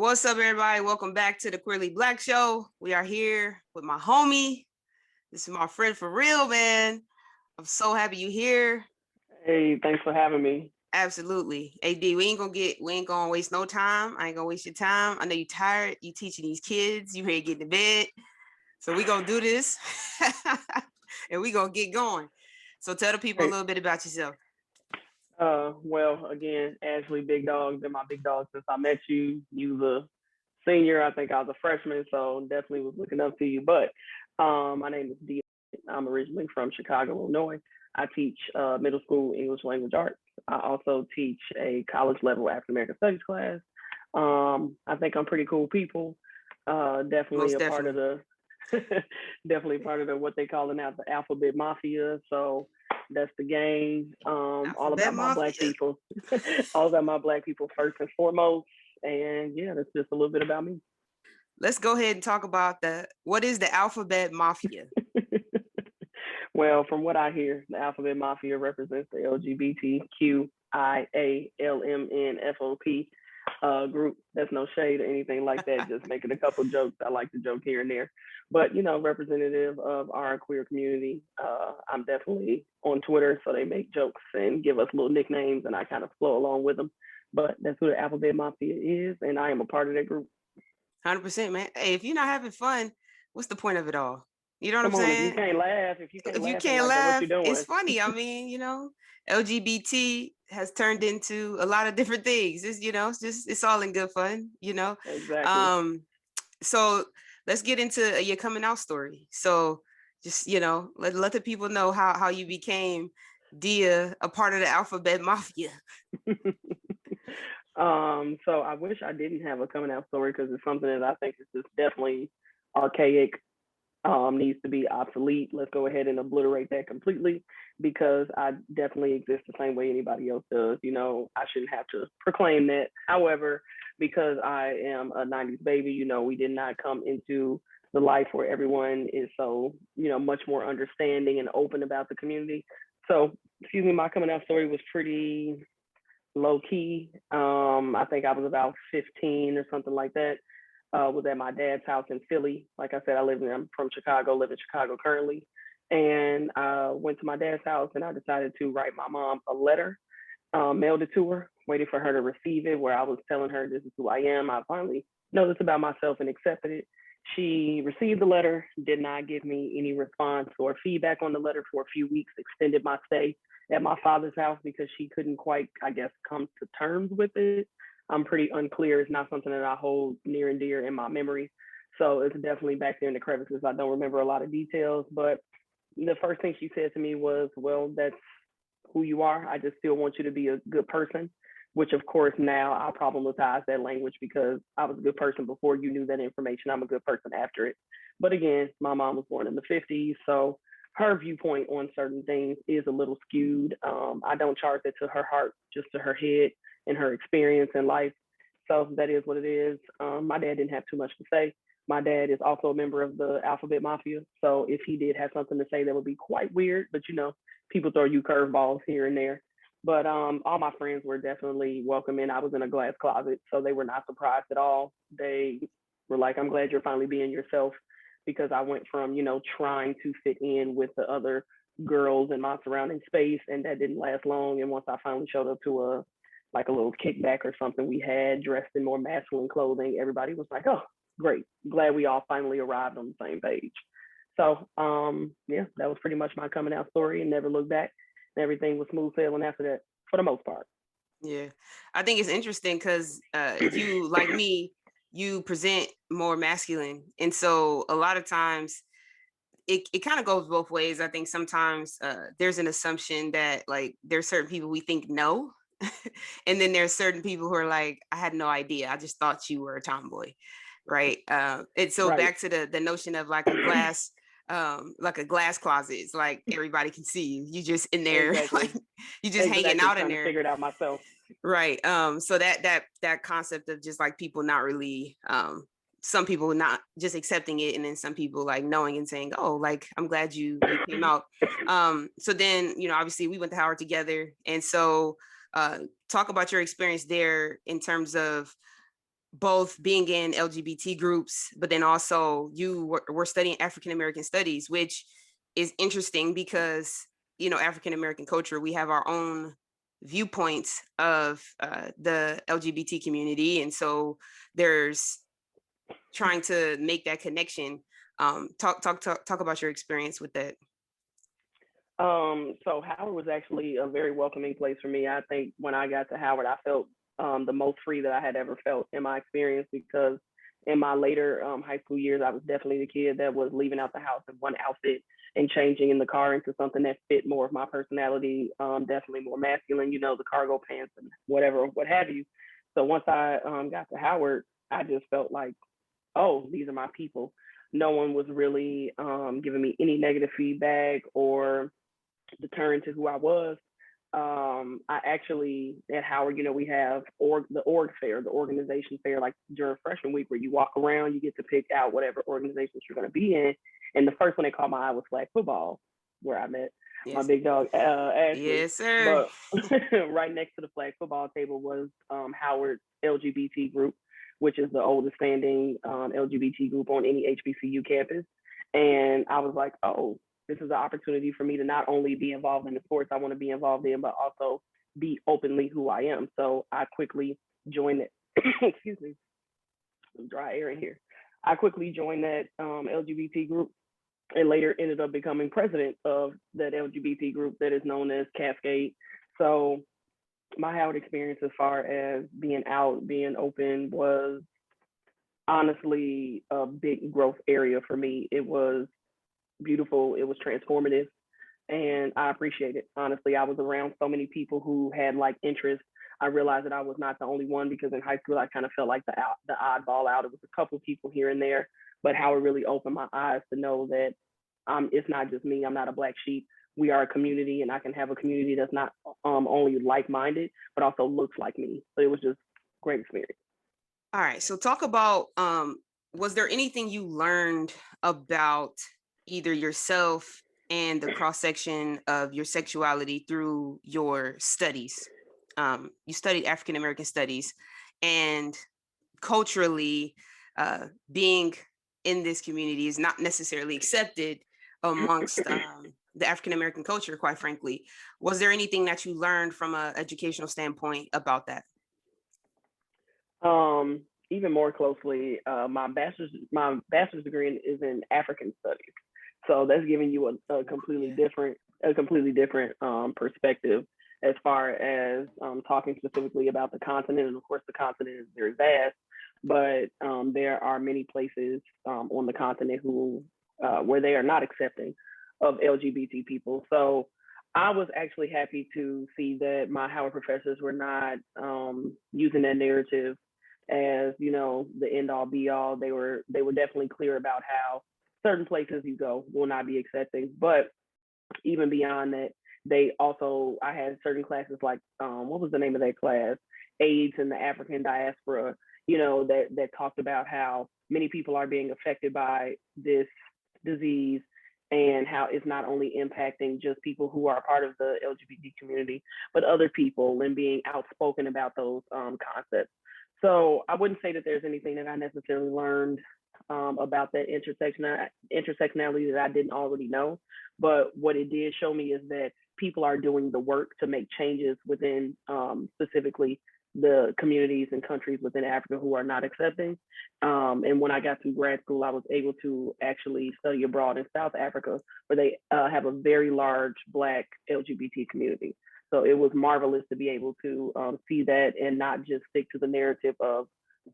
What's up, everybody? Welcome back to the Queerly Blax Show. We are here with my homie. This is my friend for real, man. I'm so happy you here. Hey, thanks for having me. Absolutely. AD, we ain't gonna waste no time. I ain't gonna waste your time. I know you tired. You teaching these kids. You ready to get to bed. So we gonna do this and we gonna get going. So tell the people a little bit about yourself. Well, again, Ashley, big dog, been my big dog since I met you. You was a senior, I think I was a freshman, so definitely was looking up to you. But my name is Dia. I'm originally from Chicago, Illinois. I teach middle school English language arts. I also teach a college level African American studies class. I think I'm pretty cool people. Definitely a part of the definitely part of the what they calling now the alphabet mafia. So that's the gang. All about my Black people. All about my Black people first and foremost. And yeah, that's just a little bit about me. Let's go ahead and talk about what is the alphabet mafia? Well, from what I hear, the alphabet mafia represents the LGBTQIALMNFOP group. That's no shade or anything like that. Just making a couple jokes. I like to joke here and there, but representative of our queer community. I'm definitely on Twitter, so they make jokes and give us little nicknames, and I kind of flow along with them. But that's who the alphabet mafia is, and I am a part of that group. 100%, man. Hey, if you're not having fun, what's the point of it all? You know what I'm saying? If you can't laugh, it's funny. I mean, LGBT has turned into a lot of different things. It's all in good fun, Exactly. So let's get into your coming out story. So just, let the people know how you became Dia, a part of the alphabet mafia. So I wish I didn't have a coming out story because it's something that I think is just definitely archaic. Needs to be obsolete. Let's go ahead and obliterate that completely because I definitely exist the same way anybody else does. I shouldn't have to proclaim that. However, because I am a 90s baby, we did not come into the life where everyone is so, much more understanding and open about the community. So, my coming out story was pretty low key. I think I was about 15 or something like that. Was at my dad's house in Philly. Like I said, I'm from Chicago, live in Chicago currently. And I went to my dad's house and I decided to write my mom a letter, mailed it to her, waited for her to receive it, where I was telling her this is who I am. I finally know this about myself and accepted it. She received the letter, did not give me any response or feedback on the letter for a few weeks, extended my stay at my father's house because she couldn't quite, I guess, come to terms with it. I'm pretty unclear. It's not something that I hold near and dear in my memory. So it's definitely back there in the crevices. I don't remember a lot of details, but the first thing she said to me was, well, that's who you are. I just still want you to be a good person, which of course now I problematize that language because I was a good person before you knew that information. I'm a good person after it. But again, my mom was born in the 50s. So her viewpoint on certain things is a little skewed. I don't charge it to her heart, just to her head and her experience in life. So that is what it is. My dad didn't have too much to say. My dad is also a member of the alphabet mafia. So if he did have something to say, that would be quite weird. But people throw you curveballs here and there. But all my friends were definitely welcoming. I was in a glass closet, so they were not surprised at all. They were like, I'm glad you're finally being yourself, because I went from, trying to fit in with the other girls in my surrounding space, and that didn't last long. And once I finally showed up to a little kickback or something we had, dressed in more masculine clothing, everybody was like, oh, great. Glad we all finally arrived on the same page. So, yeah, that was pretty much my coming out story, and never looked back. And everything was smooth sailing after that, for the most part. Yeah, I think it's interesting because you, like me, you present more masculine. And so a lot of times it kind of goes both ways. I think sometimes there's an assumption that like there's certain people we think no. And then there's certain people who are like, I had no idea. I just thought you were a tomboy. Right. And so right. Back to the notion of like a glass closet. It's like everybody can see you. You just in there, exactly. Like you just hanging out in there. Figure it out myself. Right. So that concept of just like people not really some people not just accepting it, and then some people like knowing and saying, oh, like I'm glad you came out. So then, obviously we went to Howard together. And so talk about your experience there in terms of both being in LGBT groups, but then also you were studying African American studies, which is interesting because, you know, African American culture, we have our own viewpoints of the LGBT community. And so there's trying to make that connection. Talk about your experience with that. So Howard was actually a very welcoming place for me. I think when I got to Howard, I felt the most free that I had ever felt in my experience, because in my later high school years, I was definitely the kid that was leaving out the house in one outfit and changing in the car into something that fit more of my personality, definitely more masculine, you know, the cargo pants and whatever, what have you. So once I got to Howard, I just felt like, oh, these are my people. No one was really giving me any negative feedback or deterrent to who I was. I actually at Howard, you know, we have the org fair, the organization fair, like during freshman week, where you walk around, you get to pick out whatever organizations you're going to be in. And the first one that caught my eye was flag football, where I met my big dog Ashley. Yes, sir. But right next to the flag football table was Howard's LGBT group, which is the oldest standing LGBT group on any HBCU campus. And I was like, oh, this is an opportunity for me to not only be involved in the sports I want to be involved in, but also be openly who I am. So I quickly joined it. Excuse me, some dry air in here. I quickly joined that LGBT group and later ended up becoming president of that LGBT group that is known as Cascade. So my Howard experience as far as being out, being open was honestly a big growth area for me. It was beautiful. It was transformative, and I appreciate it. Honestly, I was around so many people who had like interests. I realized that I was not the only one, because in high school I kind of felt like the oddball out. It was a couple people here and there, but Howard really opened my eyes to know that it's not just me. I'm not a black sheep. We are a community, and I can have a community that's not only like-minded, but also looks like me. So it was just great experience. All right. So talk about, was there anything you learned about either yourself and the cross section of your sexuality through your studies? You studied African American studies, and culturally, being in this community is not necessarily accepted amongst the African American culture, quite frankly. Was there anything that you learned from an educational standpoint about that? Even more closely, my bachelor's degree is in African studies, so that's giving you a completely different perspective as far as talking specifically about the continent. And of course, the continent is very vast, but there are many places on the continent who where they are not accepting of LGBT people. So I was actually happy to see that my Howard professors were not using that narrative as, you know, the end all be all. They were definitely clear about how certain places you go will not be accepting. But even beyond that, I had certain classes like what was the name of that class? AIDS and the African diaspora, you know, that talked about how many people are being affected by this disease, and how it's not only impacting just people who are part of the LGBT community, but other people, and being outspoken about those concepts. So I wouldn't say that there's anything that I necessarily learned about that intersectionality that I didn't already know. But what it did show me is that people are doing the work to make changes within specifically the communities and countries within Africa who are not accepting. And when I got to grad school, I was able to actually study abroad in South Africa, where they have a very large Black LGBT community. So it was marvelous to be able to see that and not just stick to the narrative of,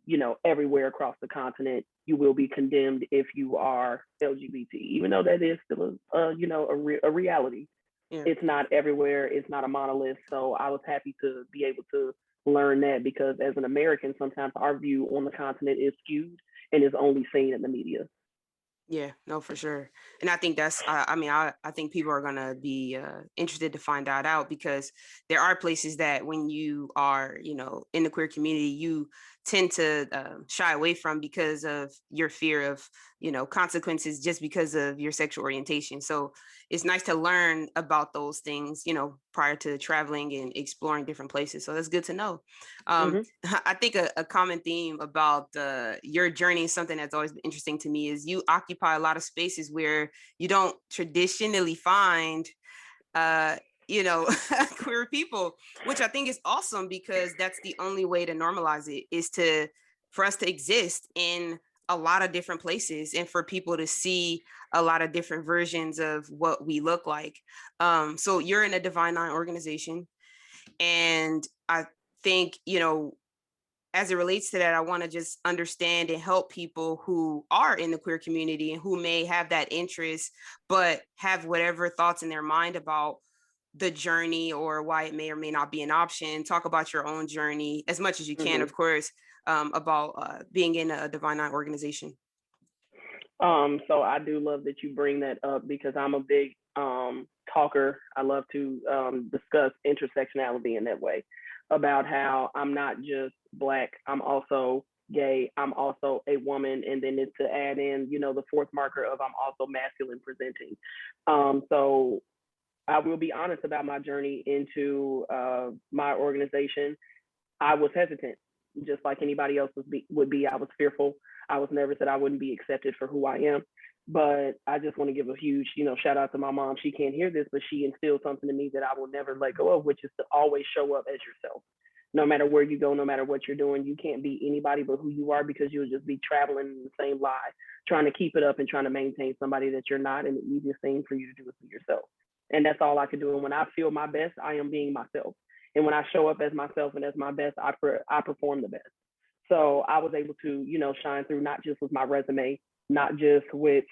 you know, everywhere across the continent, you will be condemned if you are LGBT, even though that is still a reality. Yeah. It's not everywhere. It's not a monolith. So I was happy to be able to learn that, because as an American, sometimes our view on the continent is skewed and is only seen in the media. Yeah, no, for sure. And I think that's, I think people are going to be interested to find that out, because there are places that when you are, you know, in the queer community, you tend to shy away from because of your fear of, consequences just because of your sexual orientation. So it's nice to learn about those things, prior to traveling and exploring different places. So that's good to know. Mm-hmm. I think a common theme about your journey, something that's always been interesting to me, is you occupy a lot of spaces where you don't traditionally find uh queer people, which I think is awesome, because that's the only way to normalize it, is to for us to exist in a lot of different places and for people to see a lot of different versions of what we look like. So you're in a Divine Nine organization, and I think, as it relates to that, I want to just understand and help people who are in the queer community and who may have that interest, but have whatever thoughts in their mind about the journey or why it may or may not be an option. Talk about your own journey as much as you can, Mm-hmm. of course, about being in a Divine Nine organization. So I do love that you bring that up, because I'm a big talker. I love to discuss intersectionality in that way, about how I'm not just Black, I'm also gay, I'm also a woman, and then it's to add in, the fourth marker of I'm also masculine presenting. So I will be honest about my journey into my organization. I was hesitant, just like anybody else would be. I was fearful. I was nervous that I wouldn't be accepted for who I am. But I just want to give a huge, shout out to my mom. She can't hear this, but she instilled something in me that I will never let go of, which is to always show up as yourself. No matter where you go, no matter what you're doing, you can't be anybody but who you are, because you'll just be traveling in the same lie, trying to keep it up and trying to maintain somebody that you're not. And the easiest thing for you to do is be yourself. And that's all I can do. And when I feel my best, I am being myself. And when I show up as myself and as my best, I perform the best. So I was able to, shine through, not just with my resume, not just with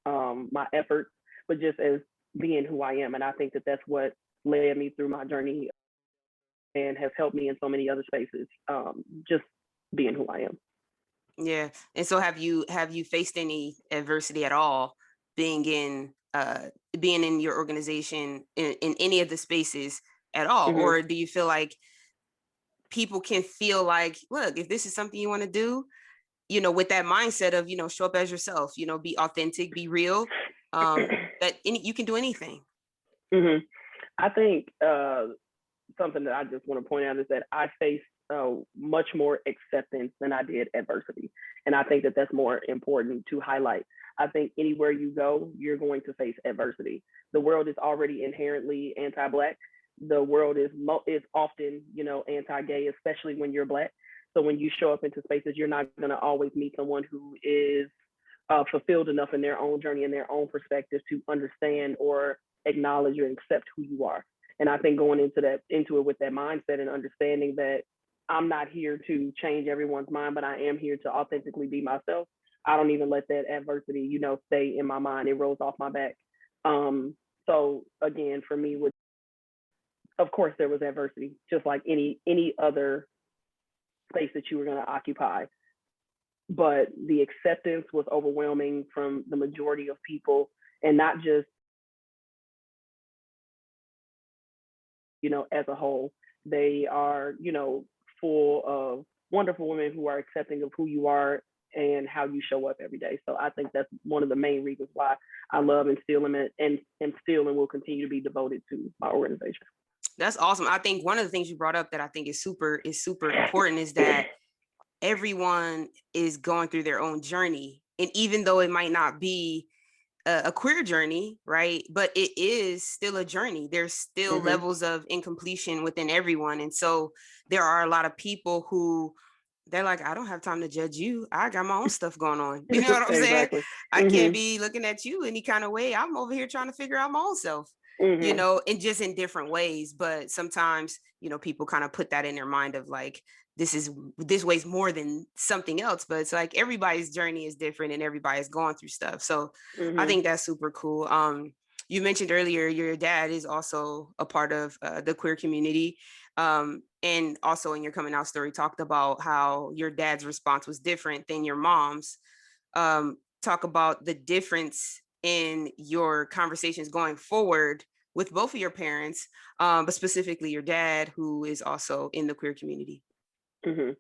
my efforts, but just as being who I am. And I think that that's what led me through my journey and has helped me in so many other spaces, just being who I am. Yeah. And so have you faced any adversity at all being in your organization in any of the spaces at all? Mm-hmm. Or do you feel like people can feel like, look, if this is something you want to do, with that mindset of, show up as yourself, be authentic, be real, you can do anything. Mm-hmm. I think something that I just want to point out is that I faced much more acceptance than I did adversity. And I think that that's more important to highlight. I think anywhere you go, you're going to face adversity. The world is already inherently anti-Black. The world is often, anti-gay, especially when you're Black. So when you show up into spaces, you're not going to always meet someone who is fulfilled enough in their own journey and their own perspective to understand or acknowledge or accept who you are. And I think going into it with that mindset and understanding that I'm not here to change everyone's mind, but I am here to authentically be myself. I don't even let that adversity, stay in my mind. It rolls off my back. So again, for me, of course there was adversity, just like any other space that you were going to occupy. But the acceptance was overwhelming from the majority of people, and not just, as a whole. They are, full of wonderful women who are accepting of who you are and how you show up every day. So I think that's one of the main reasons why I love and still am and still and will continue to be devoted to my organization. That's awesome. I think one of the things you brought up that I think is super important is that everyone is going through their own journey. And even though it might not be a queer journey, right? But it is still a journey. There's still Mm-hmm. levels of incompletion within everyone. And so there are a lot of people who they're like, I don't have time to judge you. I got my own stuff going on. You know what I'm saying? Exactly. I Mm-hmm. can't be looking at you any kind of way. I'm over here trying to figure out my own self, Mm-hmm. and just in different ways. But sometimes, people kind of put that in their mind of like, this weighs more than something else, but it's like everybody's journey is different and everybody's going through stuff. So Mm-hmm. I think that's super cool. You mentioned earlier your dad is also a part of the queer community, and also in your coming out story talked about how your dad's response was different than your mom's. Talk about the difference in your conversations going forward with both of your parents, but specifically your dad, who is also in the queer community. Mm-hmm.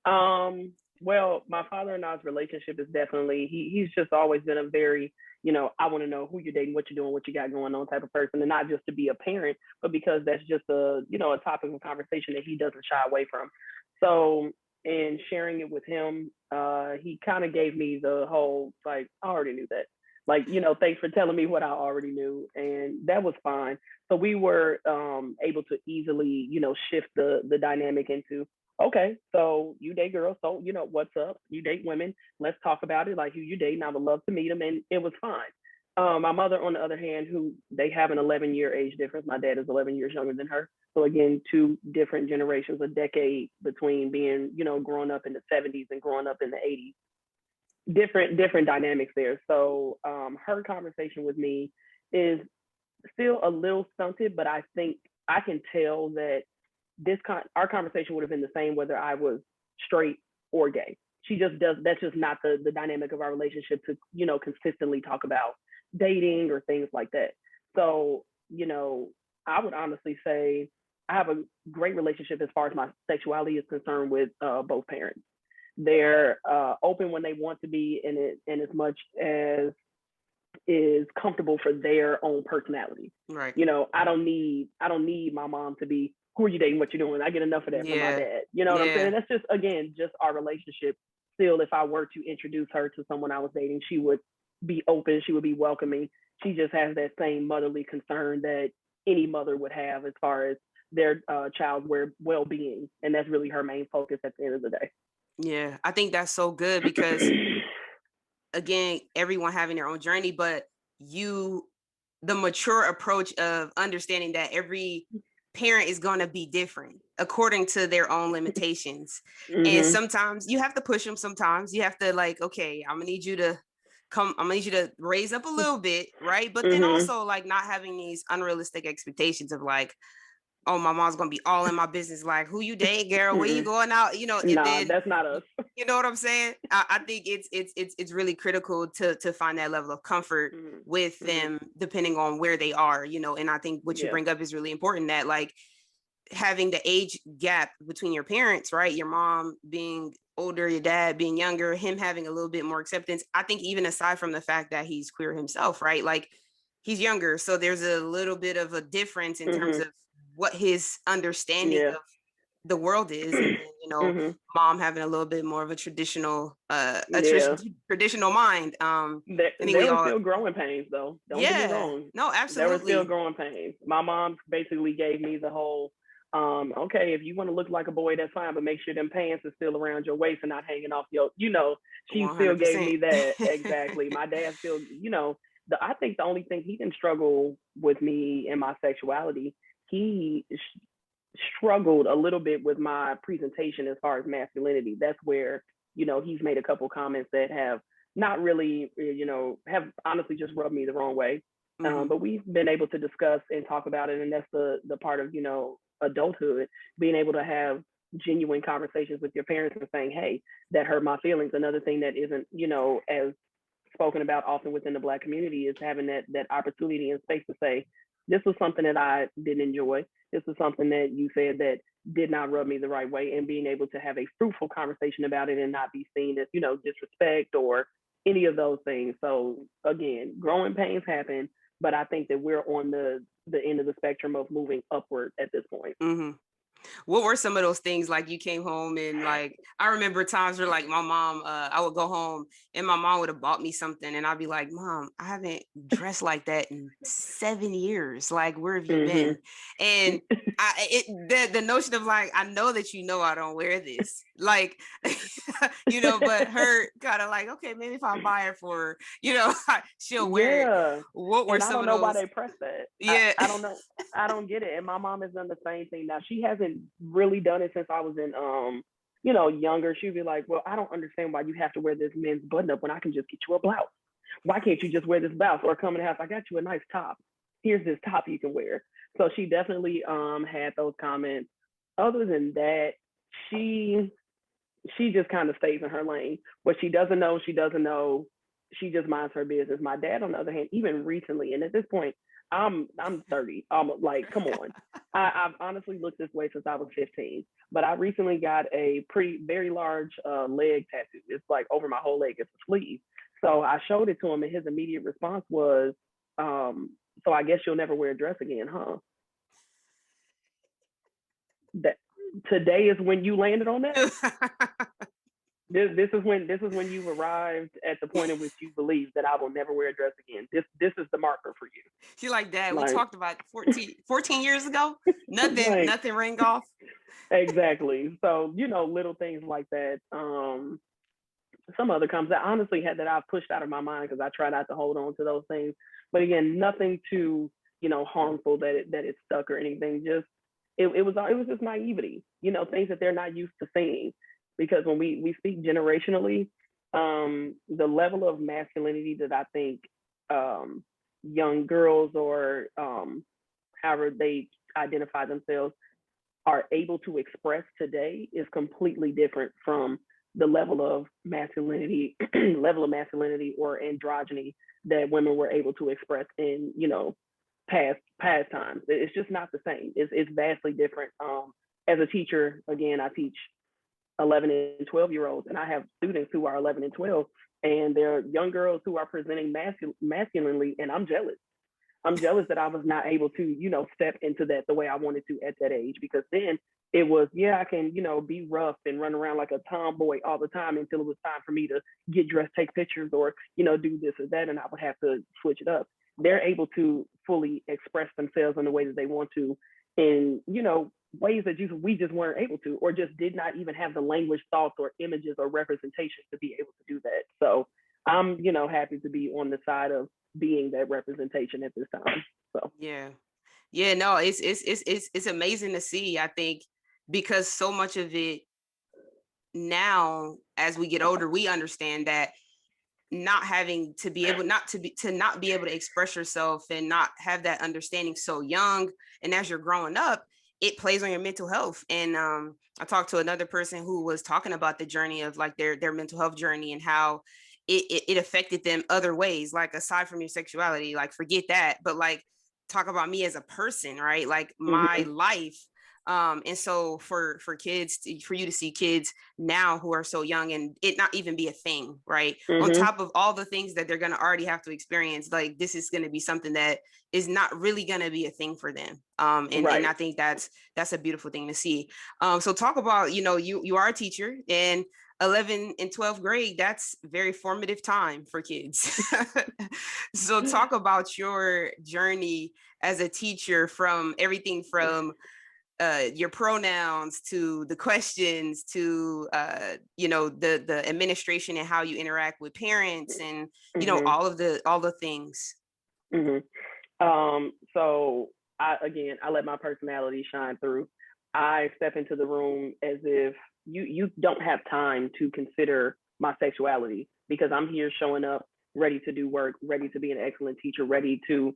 Well, my father and I's relationship is definitely he's just always been a very, I want to know who you're dating, what you're doing, what you got going on type of person. And not just to be a parent, but because that's just a topic of conversation that he doesn't shy away from. So in sharing it with him, he kind of gave me the whole like, I already knew that. Like, thanks for telling me what I already knew. And that was fine. So we were able to easily, shift the dynamic into, okay, so you date girls, so what's up? You date women. Let's talk about it. Like who you date, and I would love to meet them, and it was fine. My mother, on the other hand, who they have an 11-year age difference. My dad is 11 years younger than her. So again, two different generations, a decade between being, growing up in the 70s and growing up in the 80s. Different dynamics there. So her conversation with me is still a little stunted, but I think I can tell that our conversation would have been the same whether I was straight or gay. She just does, that's just not the dynamic of our relationship to, consistently talk about dating or things like that. So, I would honestly say I have a great relationship as far as my sexuality is concerned with both parents. They're open when they want to be, and as much as is comfortable for their own personality. Right. I don't need my mom to be, who are you dating, what you doing? I get enough of that from my dad. You know what I'm saying? And that's just, again, just our relationship. Still, if I were to introduce her to someone I was dating, she would be open, she would be welcoming. She just has that same motherly concern that any mother would have as far as their child's well-being. And that's really her main focus at the end of the day. Yeah, I think that's so good because again, everyone having their own journey, but the mature approach of understanding that every parent is going to be different according to their own limitations. And sometimes you have to push them. Sometimes you have to like, okay, I'm gonna need you to raise up a little bit, right? But then also like not having these unrealistic expectations of like, oh, my mom's gonna be all in my business, like who you date, girl, where you going out, and then that's not us. You know what I'm saying? I think it's really critical to find that level of comfort with them, depending on where they are, and I think what you bring up is really important, that like having the age gap between your parents, right? Your mom being older, your dad being younger, him having a little bit more acceptance. I think even aside from the fact that he's queer himself, right? Like he's younger. So there's a little bit of a difference in terms of what his understanding of the world is. And then, mom having a little bit more of a traditional traditional mind. There were still growing pains though. Don't get me wrong. No, absolutely. There were still growing pains. My mom basically gave me the whole, okay, if you want to look like a boy, that's fine, but make sure them pants are still around your waist and not hanging off your, she 100%. Still gave me that. Exactly. My dad still, I think the only thing he didn't struggle with me and my sexuality, he struggled a little bit with my presentation as far as masculinity. That's where, he's made a couple comments that have not really, have honestly just rubbed me the wrong way. But we've been able to discuss and talk about it. And that's the part of, adulthood, being able to have genuine conversations with your parents and saying, hey, that hurt my feelings. Another thing that isn't, as spoken about often within the Black community is having that opportunity and space to say, this was something that I didn't enjoy. This was something that you said that did not rub me the right way, and being able to have a fruitful conversation about it and not be seen as, disrespect or any of those things. So again, growing pains happen, but I think that we're on the end of the spectrum of moving upward at this point. What were some of those things, like you came home and like, I remember times where like my mom, I would go home and my mom would have bought me something and I'd be like, Mom, I haven't dressed like that in 7 years. Like, where have you been? And the notion of like, I know that I don't wear this, like, but her kind of like, okay, maybe if I buy her for, she'll wear it. What were some of those? I don't know why they press that. Yeah. I don't know. I don't get it. And my mom has done the same thing. Now, she hasn't really done it since I was in, younger. She'd be like, well, I don't understand why you have to wear this men's button up when I can just get you a blouse. Why can't you just wear this blouse or come in the house? I got you a nice top. Here's this top you can wear. So she definitely had those comments. Other than that, she just kind of stays in her lane. What she doesn't know, she doesn't know. She just minds her business. My dad, on the other hand, even recently, and at this point, I'm 30. I'm like, come on. I've honestly looked this way since I was 15, but I recently got a very large leg tattoo. It's like over my whole leg. It's a sleeve. So I showed it to him, and his immediate response was, "So I guess you'll never wear a dress again, huh?" That today is when you landed on that. This is when you've arrived at the point in which you believe that I will never wear a dress again. This is the marker for you. She's like, Dad, we Like, talked about 14 years ago. Nothing, like, nothing rang off. exactly. So, little things like that. Some other comments that honestly had that I've pushed out of my mind because I try not to hold on to those things. But again, nothing too, harmful that it stuck or anything. Just it was just naivety, things that they're not used to seeing. Because when we speak generationally, the level of masculinity that I think young girls or however they identify themselves are able to express today is completely different from the level of masculinity or androgyny that women were able to express in past times. It's just not the same. It's vastly different. As a teacher, again, I teach 11 and 12-year-olds, and I have students who are 11 and 12, and they're young girls who are presenting masculinely, and I'm jealous. I'm jealous that I was not able to, step into that the way I wanted to at that age, because then it was, yeah, I can, be rough and run around like a tomboy all the time until it was time for me to get dressed, take pictures, or, do this or that, and I would have to switch it up. They're able to fully express themselves in the way that they want to, in, ways that we just weren't able to, or just did not even have the language, thoughts, or images or representation to be able to do that. So I'm, happy to be on the side of being that representation at this time. So yeah, no, it's amazing to see. I think because so much of it now, as we get older, we understand that not having to be able not be able to express yourself and not have that understanding so young, and as you're growing up, it plays on your mental health. And I talked to another person who was talking about the journey of like their mental health journey and how it affected them other ways, like aside from your sexuality, like forget that, but like talk about me as a person, right? Like my life. And so for kids for you to see kids now who are so young and it not even be a thing, right? On top of all the things that they're going to already have to experience, like this is going to be something that is not really going to be a thing for them. And I think that's a beautiful thing to see. So talk about, you are a teacher, and 11 and 12th grade, that's very formative time for kids. So talk about your journey as a teacher, from everything from your pronouns to the questions to the administration and how you interact with parents and all the things. So I let my personality shine through. I step into the room as if you don't have time to consider my sexuality, because I'm here showing up ready to do work, ready to be an excellent teacher, ready to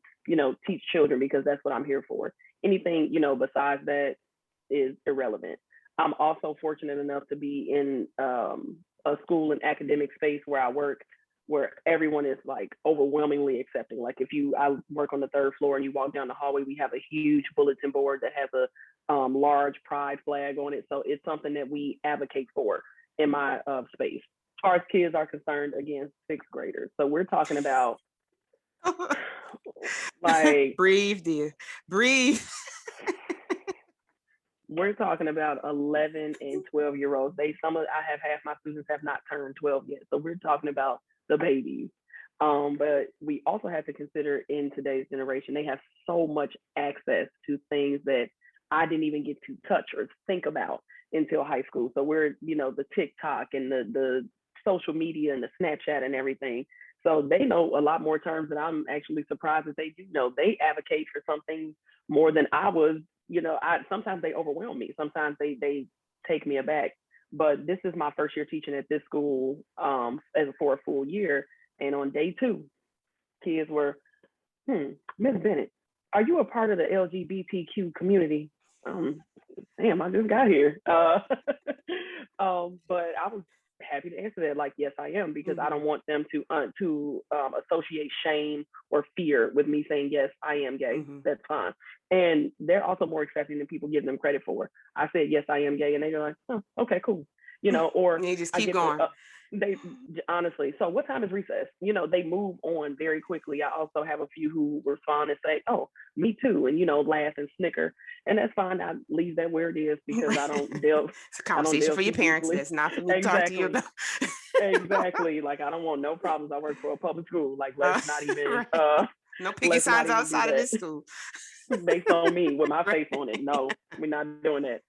teach children, because that's what I'm here for. Anything besides that is irrelevant. I'm also fortunate enough to be in a school and academic space where I work, where everyone is like overwhelmingly accepting. Like I work on the 3rd floor, and you walk down the hallway, we have a huge bulletin board that has a large pride flag on it. So it's something that we advocate for in my space. As far as kids are concerned, again, 6th graders. So we're talking about like breathe, dear, breathe. We're talking about 11 and 12-year-olds. I have half my students have not turned 12 yet. So we're talking about the babies. But we also have to consider, in today's generation, they have so much access to things that I didn't even get to touch or think about until high school. So we're, the TikTok and the social media and the Snapchat and everything. So they know a lot more terms that I'm actually surprised that they do know. They advocate for something more than I was. Sometimes they overwhelm me. Sometimes they take me aback. But this is my first year teaching at this school for a full year. And on day 2, kids were, Miss Bennett, are you a part of the LGBTQ community? Damn, I just got here. But I was happy to answer that. Like, yes, I am, because I don't want them to associate shame or fear with me saying, yes, I am gay. That's fine. And they're also more accepting than people give them credit for. I said, yes, I am gay. And they're like, oh, okay, cool. Or they just I keep get going. They honestly, so what time is recess? They move on very quickly. I also have a few who respond and say, oh, me too, and laugh and snicker, and that's fine. I leave that where it is, because I don't deal. It's a conversation for your parents. That's not for me to talk to you about. Exactly. Like, I don't want no problems. I work for a public school. Like, let's not even no picket signs outside of this school based on me with my face on it. No, we're not doing that.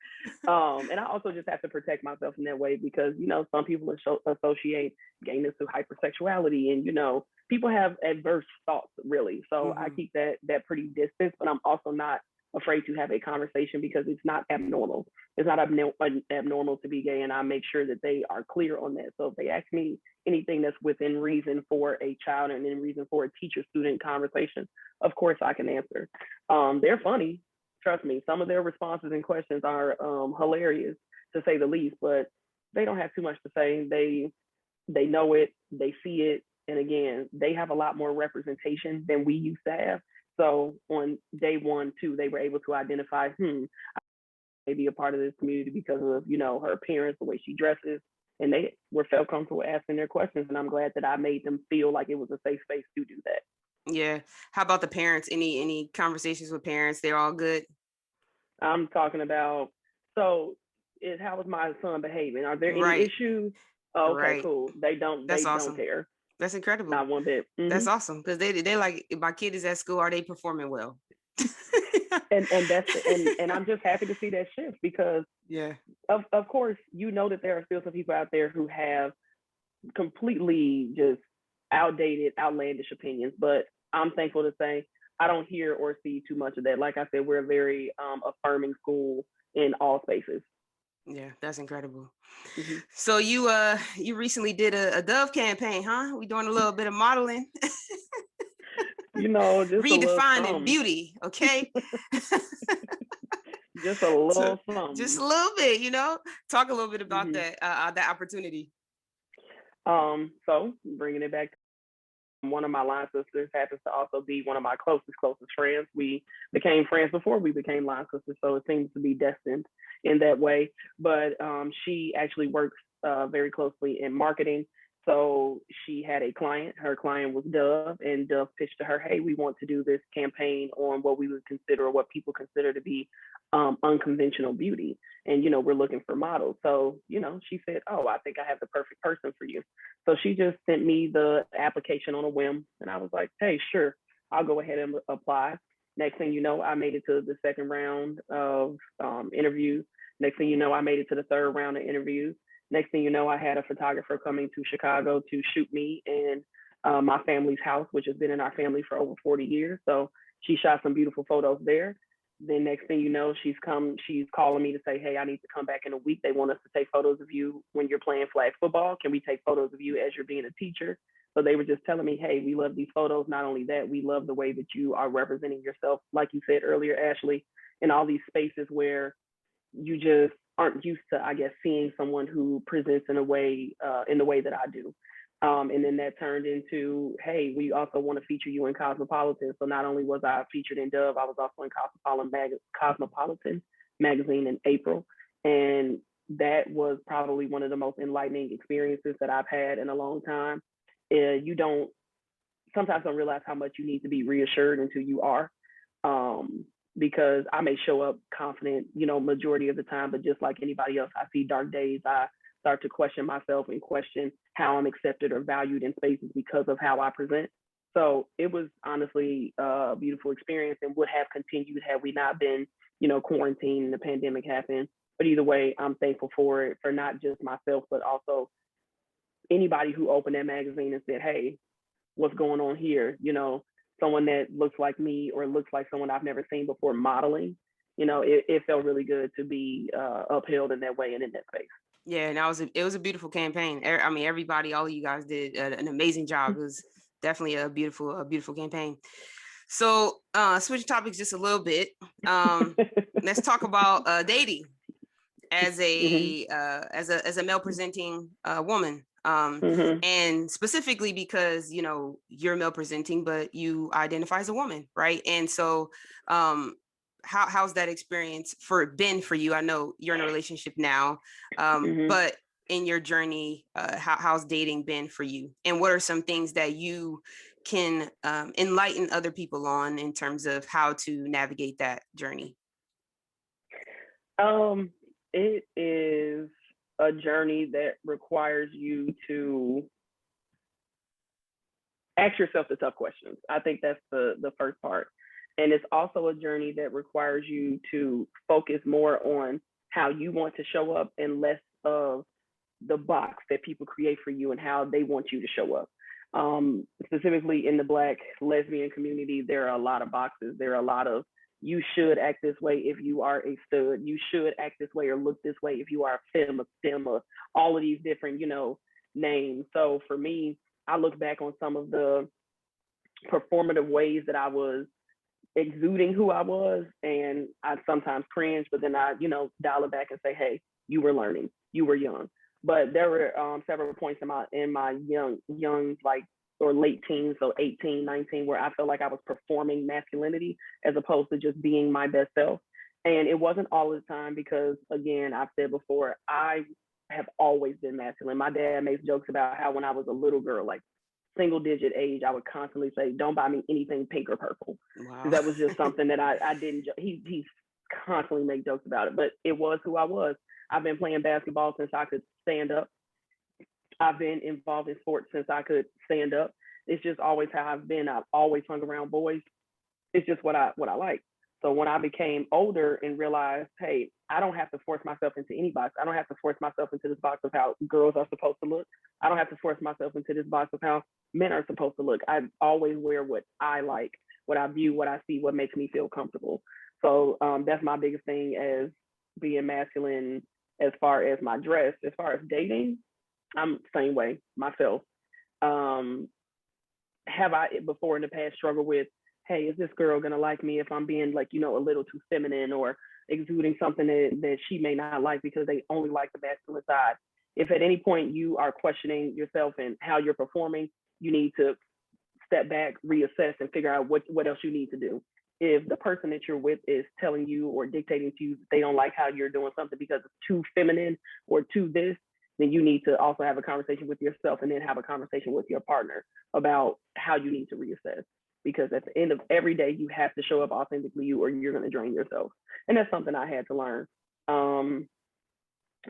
And I also just have to protect myself in that way, because some people associate gayness with hypersexuality, and people have adverse thoughts, really. So I keep that pretty distant, but I'm also not afraid to have a conversation, because it's not abnormal. It's not abnormal to be gay, and I make sure that they are clear on that. So if they ask me anything that's within reason for a child and in reason for a teacher-student conversation, of course I can answer. They're funny, trust me. Some of their responses and questions are hilarious, to say the least, but they don't have too much to say. They know it, they see it, and again, they have a lot more representation than we used to have. So on day 1, 2, they were able to identify, I may be a part of this community because of, her appearance, the way she dresses, and they felt comfortable asking their questions. And I'm glad that I made them feel like it was a safe space to do that. Yeah. How about the parents? Any conversations with parents? They're all good? I'm talking about, how is my son behaving? Are there any issues? Oh, okay, cool. They awesome. don't care. That's incredible. Not one bit. That's awesome, because they like, if my kid is at school, are they performing well? and I'm just happy to see that shift, because of course that there are still some people out there who have completely just outdated, outlandish opinions, but I'm thankful to say I don't hear or see too much of that. Like I said, we're a very affirming school in all spaces. Yeah, that's incredible. So you recently did a Dove campaign, huh? We doing a little bit of modeling. Just redefining beauty, okay? Just a little something. Just a little bit, talk a little bit about that opportunity. So bringing it back, one of my line sisters happens to also be one of my closest friends. We became friends before we became line sisters, so it seems to be destined in that way. But she actually works very closely in marketing. So she had a client. Her client was Dove, and Dove pitched to her, hey, we want to do this campaign on what we would consider, or what people consider to be unconventional beauty. And, we're looking for models. So, she said, oh, I think I have the perfect person for you. So she just sent me the application on a whim. And I was like, hey, sure, I'll go ahead and apply. Next thing you know, I made it to the second round of interviews. Next thing you know, I made it to the third round of interviews. Next thing you know, I had a photographer coming to Chicago to shoot me in my family's house, which has been in our family for over 40 years. So she shot some beautiful photos there. Then next thing you know, she's calling me to say, hey, I need to come back in a week. They want us to take photos of you when you're playing flag football. Can we take photos of you as you're being a teacher? So they were just telling me, hey, we love these photos. Not only that, we love the way that you are representing yourself, like you said earlier, Ashley, in all these spaces where you just aren't used to, I guess, seeing someone who presents in the way that I do. And then that turned into, hey, we also want to feature you in Cosmopolitan. So not only was I featured in Dove, I was also in Cosmopolitan magazine in April. And that was probably one of the most enlightening experiences that I've had in a long time. You sometimes don't realize how much you need to be reassured until you are. Because I may show up confident, majority of the time, but just like anybody else, I see dark days. I start to question myself and question how I'm accepted or valued in spaces because of how I present. So it was honestly a beautiful experience, and would have continued had we not been, quarantined and the pandemic happened. But either way, I'm thankful for it, for not just myself, but also anybody who opened that magazine and said, hey, what's going on here? Someone that looks like me or looks like someone I've never seen before modeling. It felt really good to be upheld in that way and in that space. Yeah, and it was a beautiful campaign. I mean, everybody, all of you guys did an amazing job. It was definitely a beautiful campaign. So switching topics just a little bit. Let's talk about dating. as Mhm. a as a male presenting woman, Mhm. and specifically because you're male presenting but you identify as a woman, right? And so how's that experience been for you? I know you're in a relationship now, Mhm. but in your journey, how's dating been for you, and what are some things that you can enlighten other people on in terms of how to navigate that journey? Um, it is a journey that requires you to ask yourself the tough questions. I think that's the first part. And it's also a journey that requires you to focus more on how you want to show up and less of the box that people create for you and how they want you to show up. Specifically in the Black lesbian community, there are a lot of boxes. There are a lot of you should act this way if you are a stud. You should act this way or look this way if you are a femme, a stem, or all of these different, names. So for me, I look back on some of the performative ways that I was exuding who I was, and I sometimes cringe, but then I, dial it back and say, hey, you were learning, you were young. But there were several points in my young like or late teens, so 18, 19, where I felt like I was performing masculinity as opposed to just being my best self. And it wasn't all the time because, again, I've said before, I have always been masculine. My dad makes jokes about how when I was a little girl, like single digit age, I would constantly say, "Don't buy me anything pink or purple," because Wow. that was just something that I didn't. He constantly make jokes about it, but it was who I was. I've been playing basketball since I could stand up. I've been involved in sports since I could stand up. It's just always how I've been. I've always hung around boys. It's just what I like. So when I became older and realized, hey, I don't have to force myself into any box. I don't have to force myself into this box of how girls are supposed to look. I don't have to force myself into this box of how men are supposed to look. I always wear what I like, what I view, what I see, what makes me feel comfortable. So that's my biggest thing as being masculine as far as my dress. As far as dating, I'm the same way myself. Um, have I before in the past struggled with, hey, is this girl gonna like me if I'm being like, a little too feminine or exuding something that she may not like because they only like the masculine side. If at any point you are questioning yourself and how you're performing, you need to step back, reassess, and figure out what else you need to do. If the person that you're with is telling you or dictating to you that they don't like how you're doing something because it's too feminine or too this, then you need to also have a conversation with yourself and then have a conversation with your partner about how you need to reassess. Because at the end of every day, you have to show up authentically you or you're going to drain yourself. And that's something I had to learn. Um,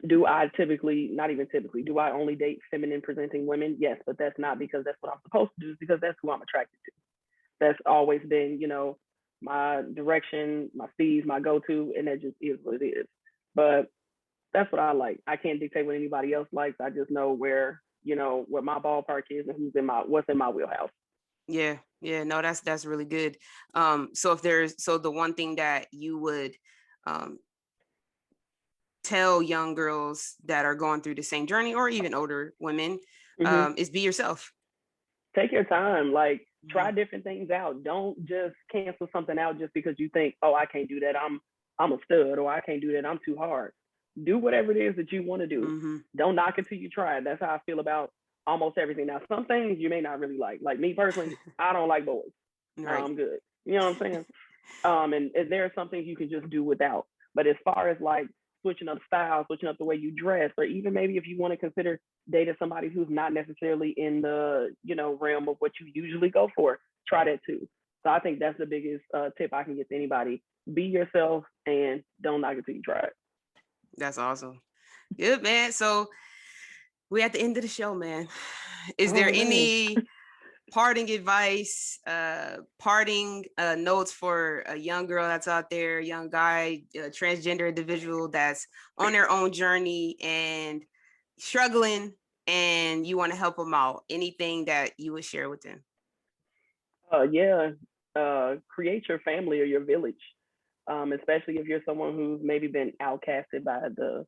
do I typically, not even typically, do I only date feminine presenting women? Yes, but that's not because that's what I'm supposed to do, it's because that's who I'm attracted to. That's always been, my direction, my speeds, my go-to, and that just is what it is. But that's what I like. I can't dictate what anybody else likes. I just know where, what my ballpark is and what's in my wheelhouse. Yeah, no, that's really good. So the one thing that you would um tell young girls that are going through the same journey, or even older women, Mm-hmm. is be yourself. Take your time. Like, Mhm. try different things out. Don't just cancel something out just because you think, oh, I can't do that. I'm a stud, or I can't do that. I'm too hard. Do whatever it is that you want to do. Mhm. Don't knock it till you try it. That's how I feel about almost everything. Now, some things you may not really like. Like me personally, I don't like boys. Right. I'm good. You know what I'm saying? And there are some things you can just do without. But as far as like switching up styles, switching up the way you dress, or even maybe if you want to consider dating somebody who's not necessarily in the realm of what you usually go for, try that too. So I think that's the biggest tip I can give to anybody: be yourself and don't knock it till you try it. That's awesome. Good, man. So we're at the end of the show, man. Is there Oh dang. any parting advice, parting notes for a young girl that's out there, young guy, transgender individual that's on their own journey and struggling, and you want to help them out? Anything that you would share with them? Yeah. Create your family or your village, especially if you're someone who's maybe been outcasted by the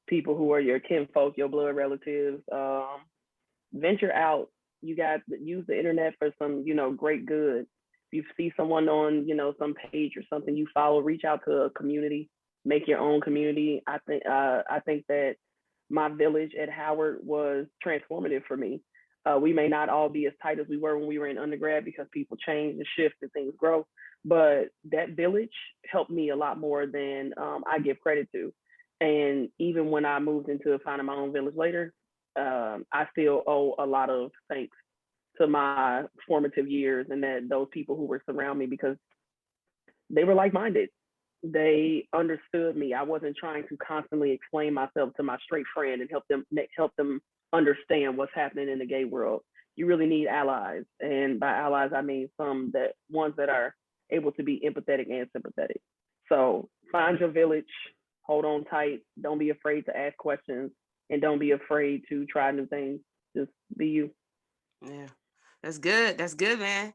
people who are your kinfolk, your blood relatives. Venture out. You got to use the internet for some, great good. If you see someone on, some page or something you follow, reach out to a community. make your own community. I think that my village at Howard was transformative for me. We may not all be as tight as we were when we were in undergrad because people change and shift and things grow, but that village helped me a lot more than I give credit to. And even when I moved into finding my own village later, I still owe a lot of thanks to my formative years and that those people who were surround me, because they were like-minded. They understood me. I wasn't trying to constantly explain myself to my straight friend and help them understand what's happening in the gay world. You really need allies, and by allies I mean ones that are able to be empathetic and sympathetic. So find your village, hold on tight, don't be afraid to ask questions, and don't be afraid to try new things. Just be you. Yeah, that's good. That's good, man.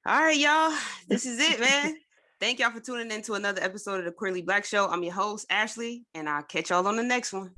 All right, y'all. This is it, man. Thank y'all for tuning in to another episode of the Queerly Blax Show. I'm your host, Ashley, and I'll catch y'all on the next one.